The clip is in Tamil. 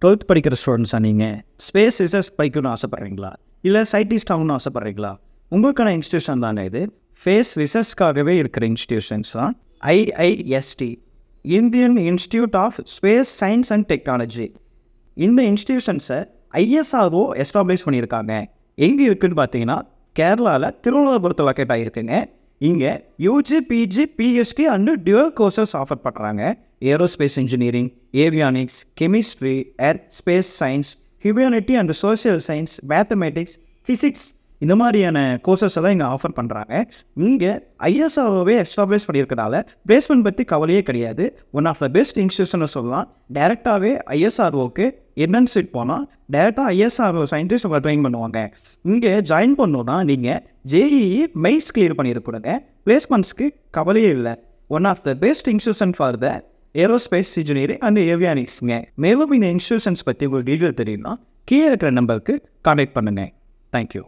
12th படிக்கிற ஸ்டூடெண்ட்ஸாக நீங்கள் ஸ்பேஸ் ரிசர்ச் படிக்கணும்னு ஆசைப்பட்றீங்களா, இல்லை சயின்டிஸ்ட் ஆகணும்னு ஆசைப்பட்றீங்களா? உங்களுக்கான இன்ஸ்டியூஷன் தானே இது. ஸ்பேஸ் ரிசர்ச்காகவே இருக்கிற இன்ஸ்டியூஷன்ஸ் தான் IIST, Indian Institute of Space Science and Technology. இந்த இன்ஸ்டியூஷன்ஸை ISRO எஸ்டாப்ளிஷ் பண்ணியிருக்காங்க. எங்கே இருக்குதுன்னு பார்த்தீங்கன்னா கேரளாவில் திருவனந்தபுரத்தில் லொக்கேட் ஆகிருக்குங்க. இங்கே UG, PG, PhD and dual courses offer பண்ணுறாங்க. Aerospace engineering, avionics, chemistry, earth space science, humanity and social science, mathematics, physics, இந்த மாதிரியான கோர்சஸ் எல்லாம் இங்கே ஆஃபர் பண்ணுறாங்க. இங்கே ISROவே எஸ்டாப்ளிஷ் பண்ணியிருக்கிறதால பிளேஸ்மெண்ட் பற்றி கவலையே கிடையாது. ஒன் ஆஃப் த பெஸ்ட் இன்ஸ்டியூஷனை சொல்லலாம். டேரெக்டாகவே ISROக்கு என்என்சிட் போனால் டேரெக்டாக ISRO சயின்டிஸ்ட் உங்களை ட்ரெயின் பண்ணுவாங்க. இங்கே ஜாயின் பண்ணோன்னா நீங்கள் JEE மெயின்ஸ் கிளியர் பண்ணியிருக்கூடுங்க. பிளேஸ்மெண்ட்ஸ்க்கு கவலையே இல்லை. One of the best institution for the aerospace engineering அண்ட் ஏவியானிக்ஸ்ங்க. மேலும் இந்த இன்ஸ்டியூஷன்ஸ் பற்றி உங்களுக்கு டீட்டெயில் தெரியும்னா கீழே இருக்கிற நம்பருக்கு கான்டாக்ட் பண்ணுங்கள். தேங்க்யூ.